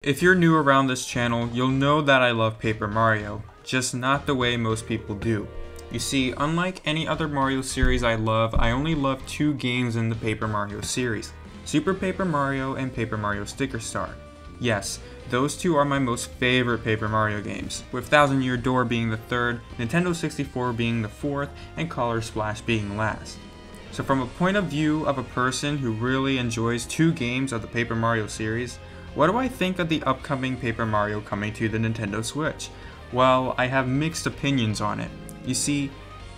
If you're new around this channel, you'll know that I love Paper Mario, just not the way most people do. You see, unlike any other Mario series I only love two games in the Paper Mario series, Super Paper Mario and Paper Mario Sticker Star. Yes, those two are my most favorite Paper Mario games, with Thousand Year Door being the third, Nintendo 64 being the fourth, and Color Splash being last. So from a point of view of a person who really enjoys two games of the Paper Mario series, what do I think of the upcoming Paper Mario coming to the Nintendo Switch? Well, I have mixed opinions on it. You see,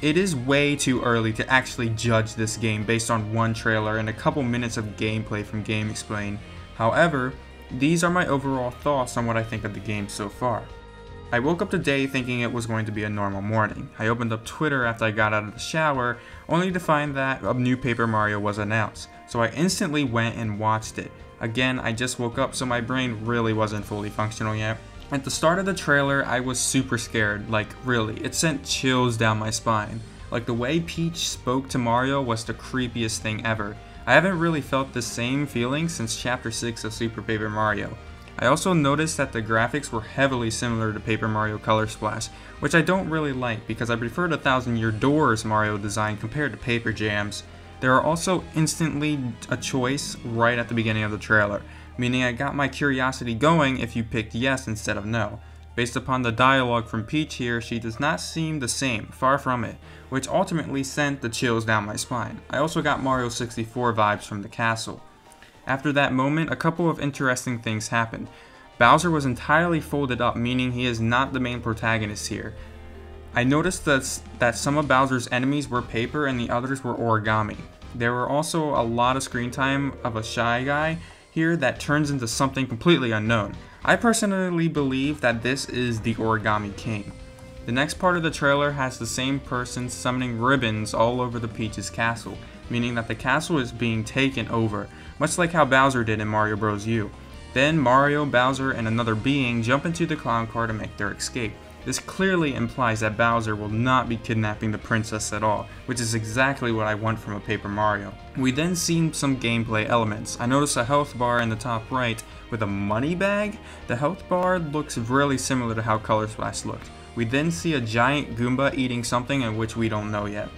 it is way too early to actually judge this game based on one trailer and a couple minutes of gameplay from GameXplain. However, these are my overall thoughts on what I think of the game so far. I woke up today thinking it was going to be a normal morning. I opened up Twitter after I got out of the shower, only to find that a new Paper Mario was announced, so I instantly went and watched it. Again, I just woke up, so my brain really wasn't fully functional yet. At the start of the trailer, I was super scared, like really, it sent chills down my spine. Like the way Peach spoke to Mario was the creepiest thing ever. I haven't really felt the same feeling since Chapter 6 of Super Paper Mario. I also noticed that the graphics were heavily similar to Paper Mario Color Splash, which I don't really like because I prefer the Thousand Year Door's Mario design compared to Paper Jam's. There are also instantly a choice right at the beginning of the trailer, meaning I got my curiosity going if you picked yes instead of no. Based upon the dialogue from Peach here, she does not seem the same, far from it, which ultimately sent the chills down my spine. I also got Mario 64 vibes from the castle. After that moment, a couple of interesting things happened. Bowser was entirely folded up, meaning he is not the main protagonist here. I noticed that some of Bowser's enemies were paper and the others were origami. There were also a lot of screen time of a shy guy here that turns into something completely unknown. I personally believe that this is the Origami King. The next part of the trailer has the same person summoning ribbons all over the Peach's castle, meaning that the castle is being taken over, much like how Bowser did in Mario Bros. U. Then Mario, Bowser, and another being jump into the clown car to make their escape. This clearly implies that Bowser will not be kidnapping the princess at all, which is exactly what I want from a Paper Mario. We then see some gameplay elements. I noticed a health bar in the top right with a money bag. The health bar looks really similar to how Color Splash looked. We then see a giant Goomba eating something in which we don't know yet.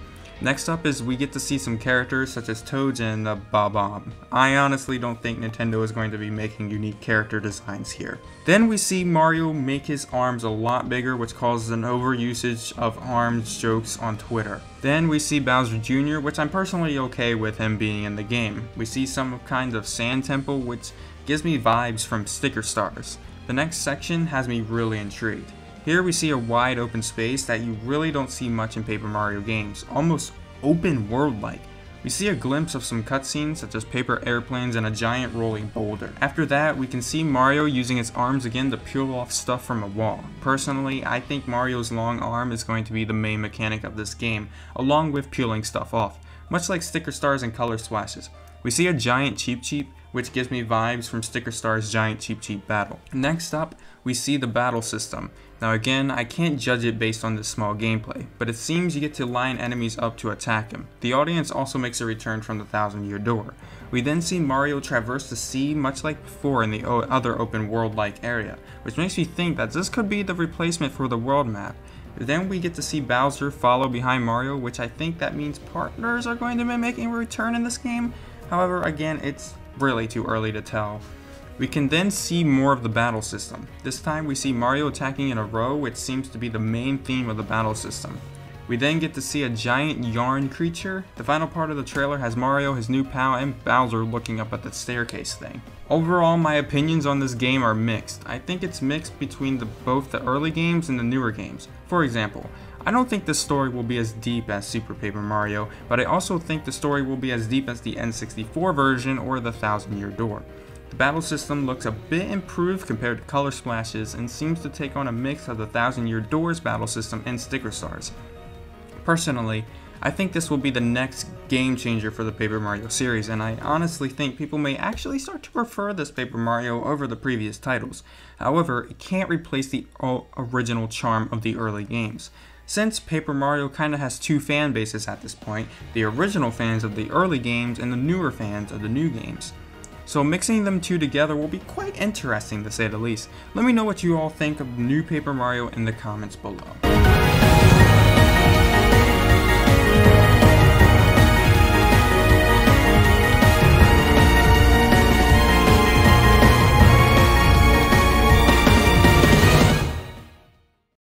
Next up is we get to see some characters such as Toad and Bob-omb. I honestly don't think Nintendo is going to be making unique character designs here. Then we see Mario make his arms a lot bigger, which causes an overusage of arms jokes on Twitter. Then we see Bowser Jr., which I'm personally okay with him being in the game. We see some kind of sand temple, which gives me vibes from Sticker Stars. The next section has me really intrigued. Here we see a wide open space that you really don't see much in Paper Mario games, almost open world-like. We see a glimpse of some cutscenes such as paper airplanes and a giant rolling boulder. After that, we can see Mario using his arms again to peel off stuff from a wall. Personally, I think Mario's long arm is going to be the main mechanic of this game, along with peeling stuff off, much like Sticker Stars and Color Splashes. We see a giant Cheep Cheep, which gives me vibes from Sticker Star's giant Cheep Cheep battle. Next up, we see the battle system. Now again, I can't judge it based on this small gameplay, but it seems you get to line enemies up to attack him. The audience also makes a return from the Thousand Year Door. We then see Mario traverse the sea much like before in the other open world-like area, which makes me think that this could be the replacement for the world map. Then we get to see Bowser follow behind Mario, which I think that means partners are going to be making a return in this game. However, again, it's really too early to tell. We can then see more of the battle system. This time we see Mario attacking in a row, which seems to be the main theme of the battle system. We then get to see a giant yarn creature. The final part of the trailer has Mario, his new pal, and Bowser looking up at the staircase thing. Overall, my opinions on this game are mixed. I think it's mixed between both the early games and the newer games. For example, I don't think the story will be as deep as Super Paper Mario, but I also think the story will be as deep as the N64 version or the Thousand Year Door. The battle system looks a bit improved compared to Color Splashes and seems to take on a mix of the Thousand Year Door's battle system and Sticker Stars. Personally, I think this will be the next game changer for the Paper Mario series, and I honestly think people may actually start to prefer this Paper Mario over the previous titles. However, it can't replace the original charm of the early games. Since Paper Mario kinda has two fan bases at this point, the original fans of the early games and the newer fans of the new games. So mixing them two together will be quite interesting to say the least. Let me know what you all think of New Paper Mario in the comments below.